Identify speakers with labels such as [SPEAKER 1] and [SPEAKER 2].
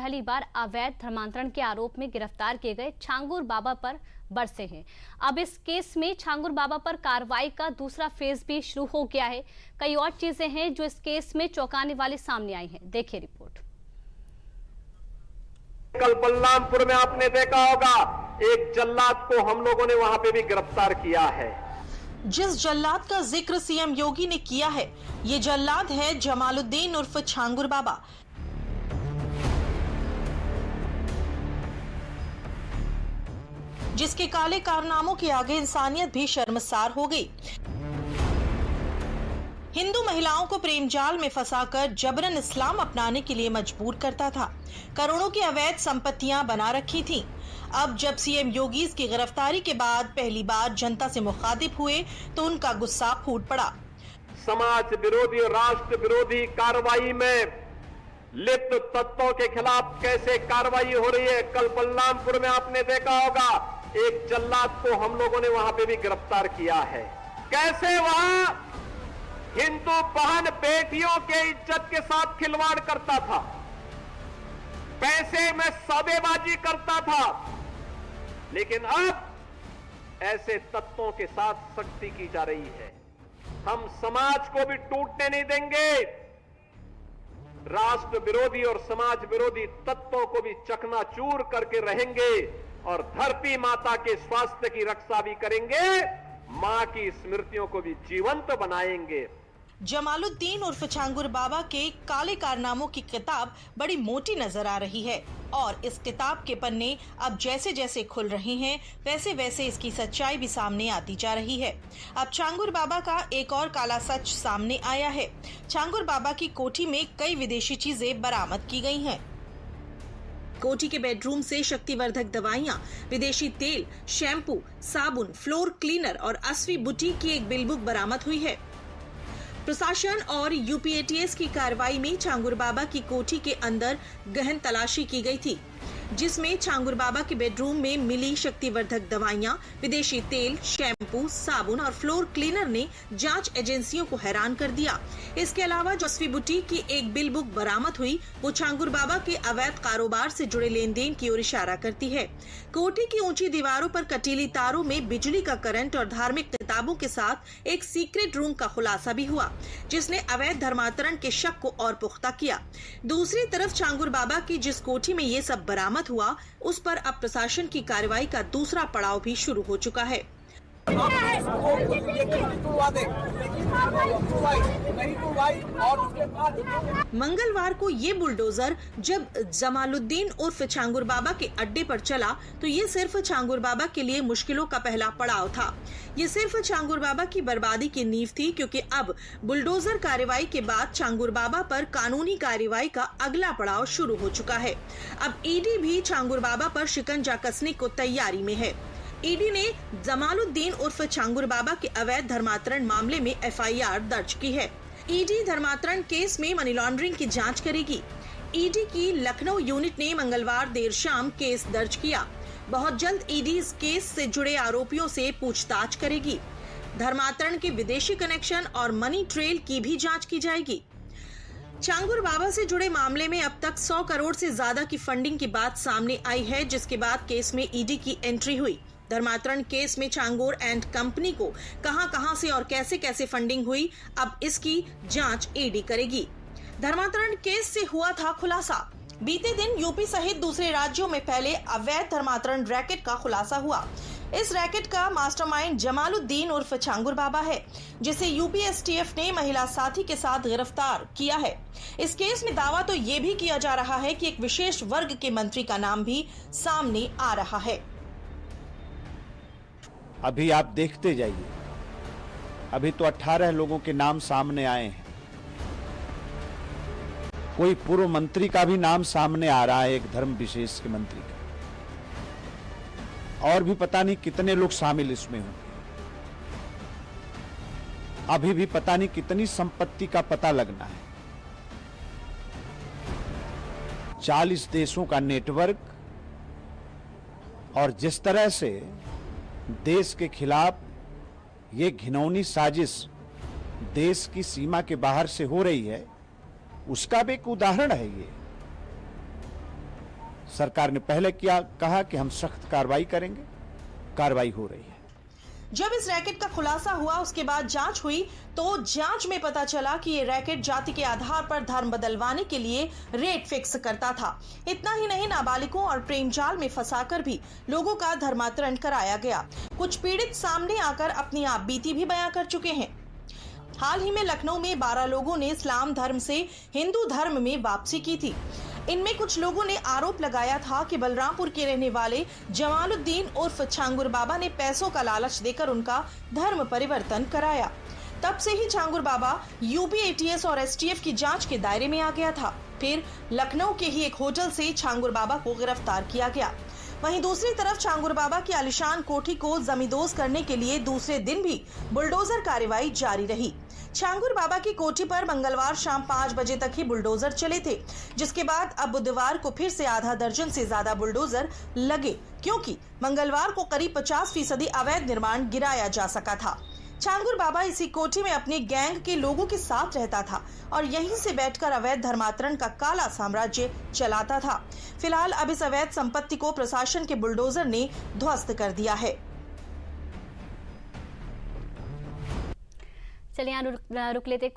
[SPEAKER 1] पहली बार अवैध धर्मांतरण के आरोप में गिरफ्तार किए गए छांगुर बाबा पर बरसे हैं। अब इस केस में छांगुर बाबा पर कार्रवाई का दूसरा फेज भी शुरू हो गया है। कई और चीजें हैं जो इस केस में चौंकाने वाली सामने आई हैं। देखिए रिपोर्ट।
[SPEAKER 2] कल बलरामपुर में आपने देखा होगा, एक जल्लाद को हम लोगों ने वहां पे भी गिरफ्तार किया है।
[SPEAKER 3] जिस जल्लाद का जिक्र सीएम योगी ने किया है, ये जल्लाद है जमालुद्दीन उर्फ छांगुर बाबा। जिसके काले कारनामों के आगे इंसानियत भी शर्मसार हो गई। हिंदू महिलाओं को प्रेम जाल में फंसाकर जबरन इस्लाम अपनाने के लिए मजबूर करता था। करोड़ों की अवैध संपत्तियां बना रखी थीं। अब जब सीएम योगी की गिरफ्तारी के बाद पहली बार जनता से मुखातिब हुए तो उनका गुस्सा फूट पड़ा।
[SPEAKER 2] समाज विरोधी और राष्ट्र विरोधी कार्रवाई में लिप्त तत्वों के खिलाफ कैसे कार्रवाई हो रही है। कल बलरामपुर में आपने देखा होगा, एक जल्लाद को हम लोगों ने वहां पे भी गिरफ्तार किया है। कैसे वहां हिंदू बहन बेटियों के इज्जत के साथ खिलवाड़ करता था, पैसे में सौदेबाजी करता था, लेकिन अब ऐसे तत्वों के साथ सख्ती की जा रही है। हम समाज को भी टूटने नहीं देंगे, राष्ट्र विरोधी और समाज विरोधी तत्वों को भी चकनाचूर करके रहेंगे और धरती माता के स्वास्थ्य की रक्षा भी करेंगे, मां की स्मृतियों को भी जीवंत बनाएंगे।
[SPEAKER 3] जमालुद्दीन उर्फ छांगुर बाबा के काले कारनामों की किताब बड़ी मोटी नजर आ रही है और इस किताब के पन्ने अब जैसे जैसे खुल रहे हैं वैसे वैसे इसकी सच्चाई भी सामने आती जा रही है। अब छांगुर बाबा का एक और काला सच सामने आया है। छांगुर बाबा की कोठी में कई विदेशी चीजें बरामद की गई हैं। कोठी के बेडरूम से शक्तिवर्धक दवाइयां, विदेशी तेल, शैम्पू, साबुन, फ्लोर क्लीनर और असवी बुटीक की एक बिल बुक बरामद हुई है। प्रशासन और यूपीएटीएस की कार्रवाई में छांगुर बाबा की कोठी के अंदर गहन तलाशी की गई थी, जिसमें छांगुर बाबा के बेडरूम में मिली शक्तिवर्धक दवाइयां, विदेशी तेल, शैम्पू, साबुन और फ्लोर क्लीनर ने जांच एजेंसियों को हैरान कर दिया। इसके अलावा जो असवी बुटीक की एक बिल बुक बरामद हुई, वो छांगुर बाबा के अवैध कारोबार से जुड़े लेन देन की ओर इशारा करती है। कोठी की ऊंची दीवारों पर कटीली तारों में बिजली का करंट और धार्मिक किताबों के साथ एक सीक्रेट रूम का खुलासा भी हुआ, जिसने अवैध धर्मांतरण के शक को और पुख्ता किया। दूसरी तरफ छांगुर बाबा की जिस कोठी में ये सब बरामद हुआ, उस पर अब प्रशासन की कार्रवाई का दूसरा पड़ाव भी शुरू हो चुका है। मंगलवार को ये बुलडोजर जब जमालुद्दीन उर्फ छांगुर बाबा के अड्डे पर चला तो ये सिर्फ छांगुर बाबा के लिए मुश्किलों का पहला पड़ाव था। ये सिर्फ छांगुर बाबा की बर्बादी की नींव थी, क्योंकि अब बुलडोजर कार्रवाई के बाद छांगुर बाबा पर कानूनी कार्रवाई का अगला पड़ाव शुरू हो चुका है। अब ईडी भी छांगुर बाबा पर शिकंजा कसने को तैयारी में है। ईडी ने जमालुद्दीन उर्फ छांगुर बाबा के अवैध धर्मांतरण मामले में एफआईआर दर्ज की है। ईडी धर्मांतरण केस में मनी लॉन्ड्रिंग की जांच करेगी। ईडी की लखनऊ यूनिट ने मंगलवार देर शाम केस दर्ज किया। बहुत जल्द ईडी इस केस से जुड़े आरोपियों से पूछताछ करेगी। धर्मांतरण के विदेशी कनेक्शन और मनी ट्रेल की भी जांच की जाएगी। छांगुर बाबा से जुड़े मामले में अब तक 100 करोड़ से ज्यादा की फंडिंग की बात सामने आई है, जिसके बाद केस में ईडी की एंट्री हुई। धर्मांतरण केस में छांगुर एंड कंपनी को कहां से और कैसे कैसे फंडिंग हुई, अब इसकी जांच ईडी करेगी। धर्मांतरण केस से हुआ था खुलासा। बीते दिन यूपी सहित दूसरे राज्यों में फैले अवैध धर्मांतरण रैकेट का खुलासा हुआ। इस रैकेट का मास्टरमाइंड जमालुद्दीन उर्फ छांगुर बाबा है, जिसे यूपी एसटीएफ ने महिला साथी के साथ गिरफ्तार किया है। इस केस में दावा तो ये भी किया जा रहा है कि एक विशेष वर्ग के मंत्री का नाम भी सामने आ रहा है।
[SPEAKER 4] अभी आप देखते जाइए, अभी तो 18 लोगों के नाम सामने आए हैं। कोई पूर्व मंत्री का भी नाम सामने आ रहा है, एक धर्म विशेष के मंत्री का, और भी पता नहीं कितने लोग शामिल इसमें होंगे। अभी भी पता नहीं कितनी संपत्ति का पता लगना है। 40 देशों का नेटवर्क, और जिस तरह से देश के खिलाफ ये घिनौनी साजिश देश की सीमा के बाहर से हो रही है, उसका भी एक उदाहरण है ये। सरकार ने पहले कहा कि हम सख्त कार्रवाई करेंगे, कार्रवाई हो रही है।
[SPEAKER 3] जब इस रैकेट का खुलासा हुआ उसके बाद जांच हुई तो जांच में पता चला कि ये रैकेट जाति के आधार पर धर्म बदलवाने के लिए रेट फिक्स करता था। इतना ही नहीं, नाबालिगों और प्रेम जाल में फंसाकर भी लोगों का धर्मांतरण कराया गया। कुछ पीड़ित सामने आकर अपनी आप बीती भी बयां कर चुके हैं। हाल ही में लखनऊ में 12 लोगों ने इस्लाम धर्म से हिंदू धर्म में वापसी की थी। इनमें कुछ लोगों ने आरोप लगाया था कि बलरामपुर के रहने वाले जमालुद्दीन उर्फ छांगुर बाबा ने पैसों का लालच देकर उनका धर्म परिवर्तन कराया। तब से ही छांगुर बाबा यूपी एटीएस और एसटीएफ की जांच के दायरे में आ गया था। फिर लखनऊ के ही एक होटल से छांगुर बाबा को गिरफ्तार किया गया। वहीं दूसरी तरफ छांगुर बाबा की आलीशान कोठी को जमींदोज करने के लिए दूसरे दिन भी बुलडोजर कार्रवाई जारी रही। छांगुर बाबा की कोठी पर मंगलवार शाम 5 बजे तक ही बुलडोजर चले थे, जिसके बाद अब बुधवार को फिर से आधा दर्जन से ज्यादा बुलडोजर लगे, क्योंकि मंगलवार को करीब 50% अवैध निर्माण गिराया जा सका था। छांगुर बाबा इसी कोठी में अपने गैंग के लोगों के साथ रहता था और यहीं से बैठकर अवैध धर्मांतरण का काला साम्राज्य चलाता था। फिलहाल अब इस अवैध संपत्ति को प्रशासन के बुलडोजर ने ध्वस्त कर दिया है।
[SPEAKER 1] चलिए यहाँ रुक लेते